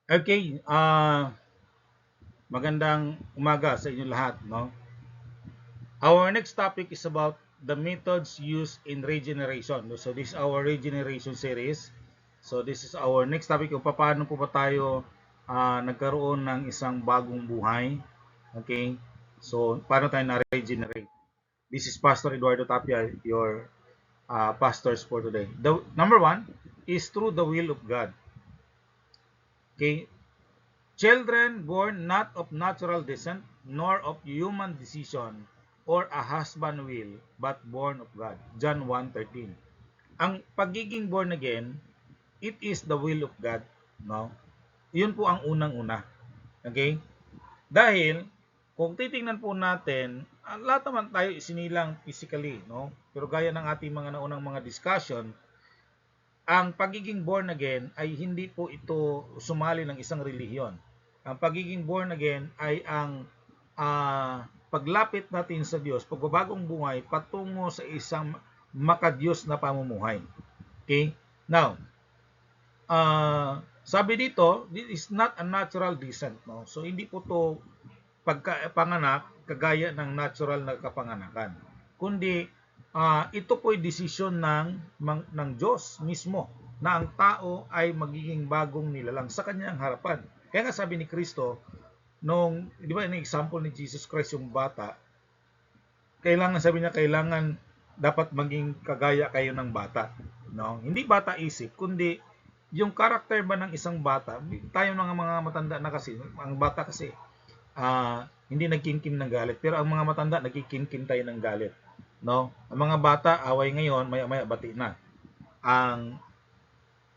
Okay, magandang umaga sa inyo lahat, no? Our next topic is about the methods used in regeneration. No? So this is our regeneration series. So this is our next topic kung paano po ba tayo nagkaroon ng isang bagong buhay. Okay? So paano tayo na-regenerate? This is Pastor Eduardo Tapia, your pastors for today. The number one is through the will of God. Okay? Children born not of natural descent, nor of human decision, or a husband will, but born of God. John 1:13. Ang pagiging born again, it is the will of God. No? Yun po ang unang-una. Okay? Dahil, kung titingnan po natin, lahat naman tayo isinilang physically. No? Pero gaya ng ating mga naunang mga discussion, ang pagiging born again ay hindi po ito sumali ng isang relihiyon. Ang pagiging born again ay ang paglapit natin sa Diyos, pagbabagong buhay patungo sa isang makadiyos na pamumuhay. Okay? Now, sabi dito, this is not a natural descent. No? So, hindi po to pagkapanganak kagaya ng natural na kapanganakan. Kundi ito po ay desisyon ng Diyos mismo na ang tao ay magiging bagong nilalang sa kanyang harapan. Kaya nga sabi ni Kristo, nung, di ba, in example ni Jesus Christ yung bata, kailangan, sabi niya, kailangan dapat maging kagaya kayo ng bata. No? Hindi bata isip, kundi yung karakter ba ng isang bata, tayo mga matanda na kasi, ang bata kasi, hindi nagkimkim ng galit. Pero ang mga matanda, nagkikimkim tayo ng galit. No? Ang mga bata, away ngayon, maya-maya bati na. Ang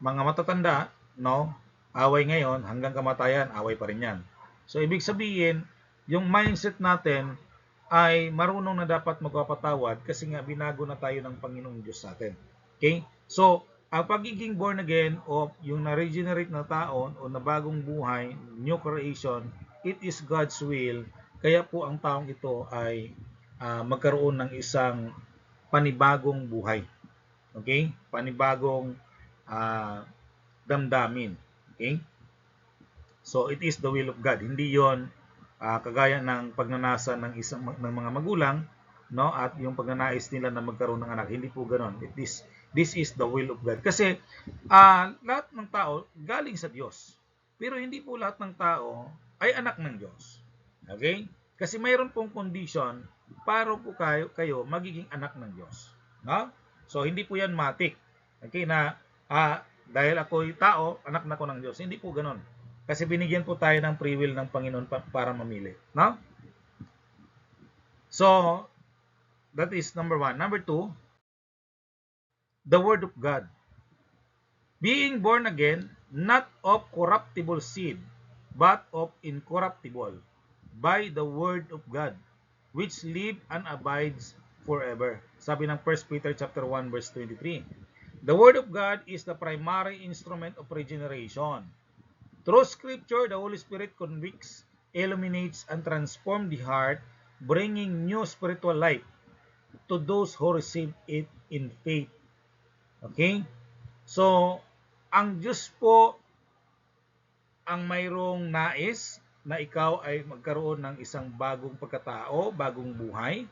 mga matatanda, no? Away ngayon, hanggang kamatayan, away pa rin yan. So, ibig sabihin, yung mindset natin ay marunong na dapat magpapatawad kasi nga binago na tayo ng Panginoong Diyos sa atin. Okay? So, ang pagiging born again o yung na-regenerate na tao o na bagong buhay, new creation, it is God's will. Kaya po ang taong ito ay magkaroon ng isang panibagong buhay. Okay? Panibagong uh, damdamin. Okay? So, it is the will of God. Hindi yon kagaya ng pagnanasa ng ng mga magulang, no? At yung pagnanais nila na magkaroon ng anak. Hindi po ganoon. This is the will of God. Kasi lahat ng tao galing sa Diyos. Pero hindi po lahat ng tao ay anak ng Diyos. Okay? Kasi mayroon pong condition para po kayo magiging anak ng Diyos. No? So, hindi po yan matik. Okay, na dahil ako'y tao, anak na ko ng Diyos. Hindi po ganoon. Kasi binigyan po tayo ng free will ng Panginoon para mamili. No? So, that is number one. Number two, the Word of God. Being born again, not of corruptible seed, but of incorruptible, by the Word of God, which live and abides forever. Sabi ng 1 Peter chapter 1 verse 23. The Word of God is the primary instrument of regeneration. Through Scripture, the Holy Spirit convicts, illuminates, and transforms the heart, bringing new spiritual life to those who receive it in faith. Okay? So, ang Diyos po ang mayroong nais na ikaw ay magkaroon ng isang bagong pagkatao, bagong buhay.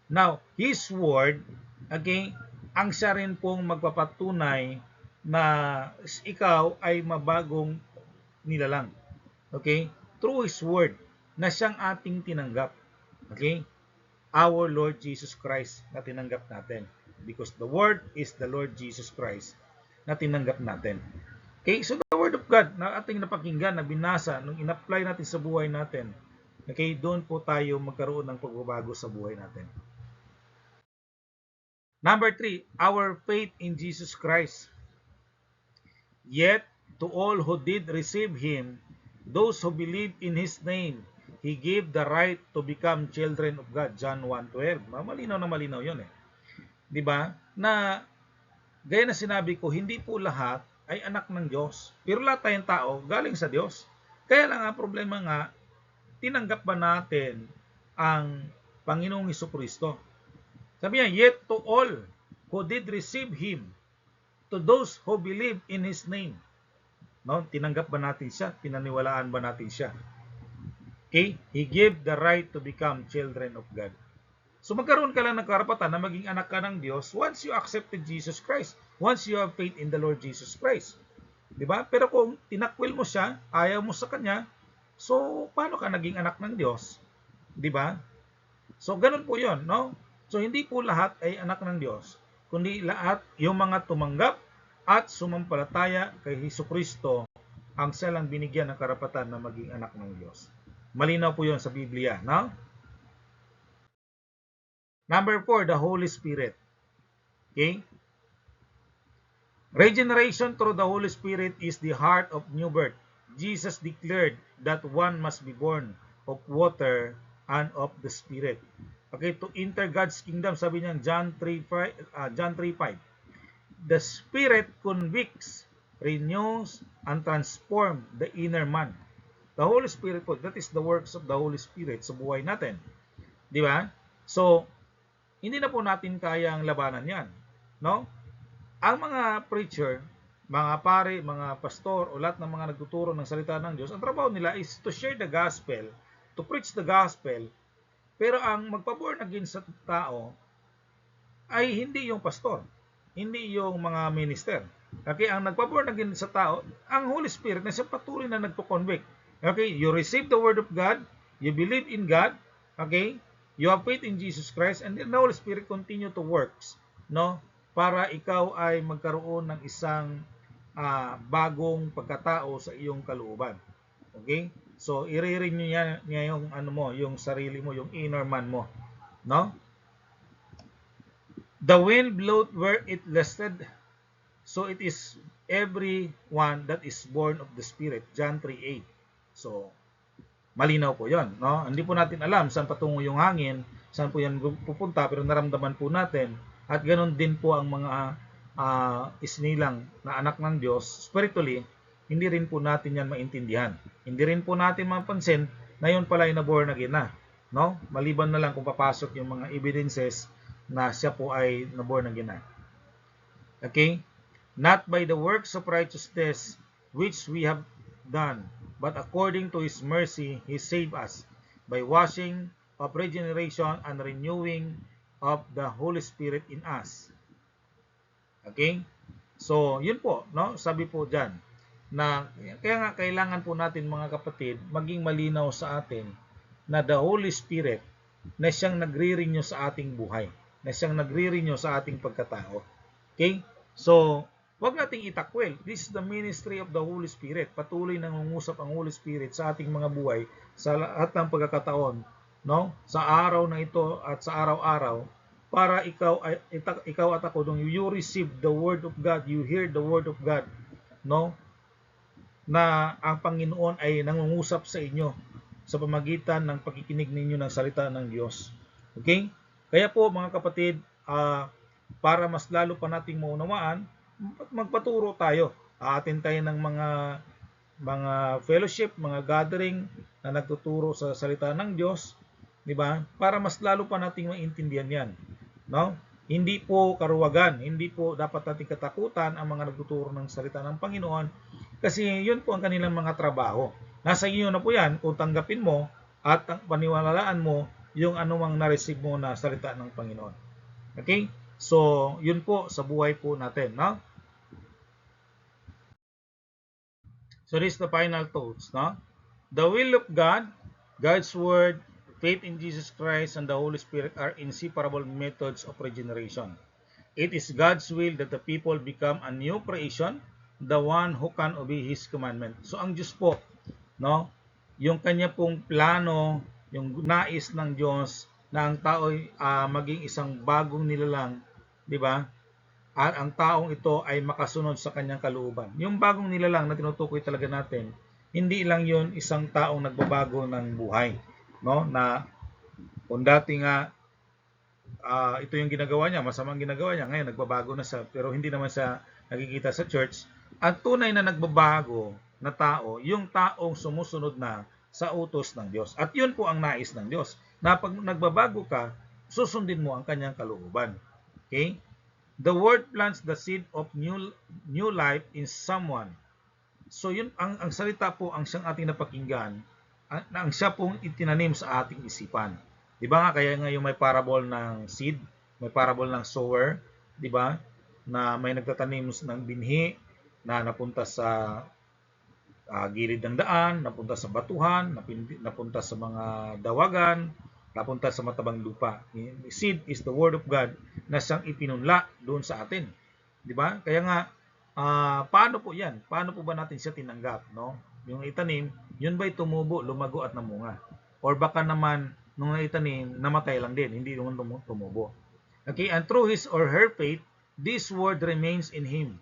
Now, His Word, okay, ang siya rin pong magpapatunay na ikaw ay mabagong nilalang. Okay? Through His Word na siyang ating tinanggap. Okay? Our Lord Jesus Christ na tinanggap natin. Because the Word is the Lord Jesus Christ na tinanggap natin. Okay? So the Word of God na ating napakinggan, na binasa, nung in-apply natin sa buhay natin, okay, doon po tayo magkaroon ng pagbabago sa buhay natin. Number 3, our faith in Jesus Christ. Yet, to all who did receive Him, those who believe in His name, He gave the right to become children of God. John 1:12. Malinaw na malinaw yun eh. Diba? Na, gaya na sinabi ko, hindi po lahat ay anak ng Diyos. Pero lahat tayong tao galing sa Diyos. Kaya lang ang problema nga, tinanggap ba natin ang Panginoong Hesukristo? Sabi niya, yet to all who did receive Him, to those who believe in His name. No? Tinanggap ba natin siya? Pinaniwalaan ba natin siya? Okay? He gave the right to become children of God. So magkaroon ka lang ng karapatan na maging anak ka ng Diyos once you accepted Jesus Christ. Once you have faith in the Lord Jesus Christ. Diba? Pero kung tinakwil mo siya, ayaw mo sa Kanya, so paano ka naging anak ng Diyos? Diba? So ganun po yon, no? So hindi po lahat ay anak ng Diyos, kundi lahat yung mga tumanggap at sumampalataya kay Hesukristo ang silang binigyan ng karapatan na maging anak ng Diyos. Malinaw po yon sa Biblia, no? Number 4, the Holy Spirit. Okay? Regeneration through the Holy Spirit is the heart of new birth. Jesus declared that one must be born of water and of the Spirit. Okay, to enter God's kingdom, sabi niya John 3:5. The Spirit convicts, renews, and transforms the inner man. The Holy Spirit po, that is the works of the Holy Spirit sa buhay natin. Di ba? So, hindi na po natin kayang labanan yan. No? Ang mga preacher, mga pare, mga pastor, o lahat ng mga nagtuturo ng salita ng Diyos, ang trabaho nila is to share the gospel, to preach the gospel, pero ang magpa-born again sa tao ay hindi yung pastor, hindi yung mga minister. Okay, ang nagpa-born again sa tao, ang Holy Spirit na siya patuloy na nagpo-convict. Okay, you receive the word of God, you believe in God, okay, you have faith in Jesus Christ, and then the Holy Spirit continue to works, no? Para ikaw ay magkaroon ng isang bagong pagkatao sa iyong kalooban. Okay? So, i-renew niya yung ano mo, yung sarili mo, yung inner man mo, no? The wind blowed where it listed, so it is everyone that is born of the Spirit. John 3:8. So, malinaw po 'yon, no? Hindi po natin alam saan patungo yung hangin, saan po yan pupunta, pero naramdaman po natin. At ganoon din po ang mga isnilang na anak ng Diyos, spiritually, hindi rin po natin yan maintindihan. Hindi rin po natin mapansin na yun pala ay na-born again na. No? Maliban na lang kung papasok yung mga evidences na siya po ay na-born again na. Okay? Not by the works of righteousness which we have done, but according to His mercy, He saved us by washing of regeneration and renewing of the Holy Spirit in us. Okay? So, yun po, no? Sabi po diyan na kaya nga kailangan po natin mga kapatid maging malinaw sa atin na the Holy Spirit na siyang nagre-renew sa ating buhay, na siyang nagre-renew sa ating pagkatao. Okay? So, wag nating itakwil. This is the ministry of the Holy Spirit. Patuloy nang nangungusap ang Holy Spirit sa ating mga buhay sa lahat ng pagkakataon, no? Sa araw na ito at sa araw-araw, para ikaw at ako, nung you receive the word of God, you hear the word of God, no? Na ang Panginoon ay nangungusap sa inyo sa pamagitan ng pagkikinig ninyo ng salita ng Diyos. Okay? Kaya po mga kapatid, para mas lalo pa nating maunawaan, magpaturo tayo. Aatin tayo ng mga fellowship, mga gathering na nagtuturo sa salita ng Diyos, di ba? Para mas lalo pa nating maintindihan 'yan, no? Hindi po karuwagan, hindi po dapat nating katakutan ang mga nagtuturo ng salita ng Panginoon kasi 'yun po ang kanilang mga trabaho. Nasa iyo na po 'yan kung tanggapin mo at paniwalaan mo yung anumang na-receive mo na salita ng Panginoon. Okay? So, 'yun po sa buhay po natin, no? So this is the final thoughts, no? The will of God, God's word, faith in Jesus Christ, and the Holy Spirit are inseparable methods of regeneration. It is God's will that the people become a new creation, the one who can obey His commandment. So ang Diyos po, no? Yung kanya pong plano, yung nais ng Diyos na ang tao ay maging isang bagong nilalang, di ba? At ang taong ito ay makasunod sa kanyang kalooban. Yung bagong nilalang na tinutukoy talaga natin, hindi lang yun isang taong nagbabago ng buhay, no? Na kung dati nga ito yung ginagawa niya, masamang ginagawa niya, ngayon nagbabago na siya, pero hindi naman siya nakikita sa church. Ang tunay na nagbabago na tao, yung taong sumusunod na sa utos ng Diyos. At yun po ang nais ng Diyos, na pag nagbabago ka, susundin mo ang kanyang kalooban. Okay? The word plants the seed of new life in someone. So yun ang salita po ang siyang ating napakinggan, ang siya pong itinanim sa ating isipan. 'Di ba nga kaya ngayon may parable ng seed, may parable ng sower, 'di ba? Na may nagtatanim ng binhi na napunta sa gilid ng daan, napunta sa batuhan, napunta sa mga dawagan, napunta sa matabang lupa. Seed is the word of God na siyang ipinunla doon sa atin. 'Di ba? Kaya nga paano po 'yan? Paano po ba natin siya tinanggap, no? Yung itanim, yun ba'y tumubo, lumago at namunga? Or baka naman nung naitanim, namatay lang din, hindi naman tumubo. Okay, and through his or her faith, this word remains in him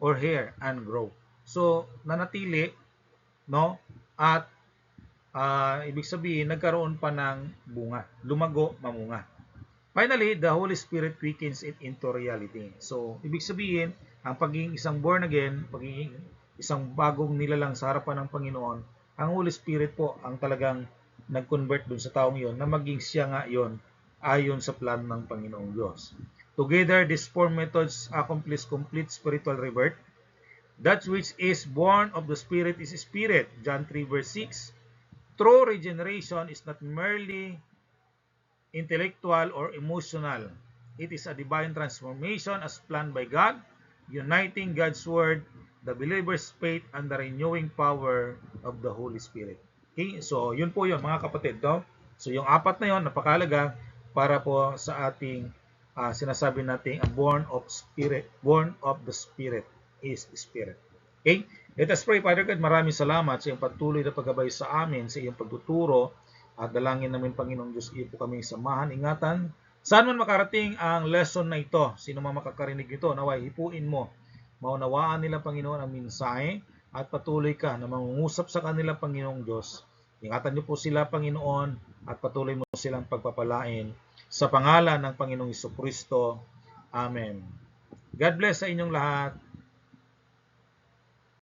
or her and grow. So, nanatili, no? At ibig sabihin, nagkaroon pa ng bunga, lumago, mamunga. Finally, the Holy Spirit quickens it into reality. So, ibig sabihin, ang pagiging isang born again, pagiging isang bagong nilalang sa harapan ng Panginoon, ang Holy Spirit po ang talagang nag-convert dun sa taong yon na maging siya nga yon ayon sa plan ng Panginoong Diyos. Together, these four methods accomplish complete spiritual rebirth. That which is born of the Spirit is Spirit. John 3 verse 6. True regeneration is not merely intellectual or emotional. It is a divine transformation as planned by God, uniting God's Word, the believer's faith, and the renewing power of the Holy Spirit. Okay? So, yun po yun mga kapatid. No? So, yung apat na yun, napakalaga para po sa ating sinasabi natin, born of the Spirit is Spirit. Okay? Let us pray. Father God, maraming salamat sa iyong patuloy na paggabay sa amin, sa iyong pagtuturo, at dalangin namin, Panginoong Diyos, iyo po kami samahan, ingatan. Saan man makarating ang lesson na ito, sino man makakarinig ito, naway hipuin mo. Maunawaan nila, Panginoon, ang mensahe at patuloy ka na mangungusap sa kanila, Panginoong Diyos. Ingatan niyo po sila, Panginoon, at patuloy mo silang pagpapalain. Sa pangalan ng Panginoong Jesucristo. Amen. God bless sa inyong lahat.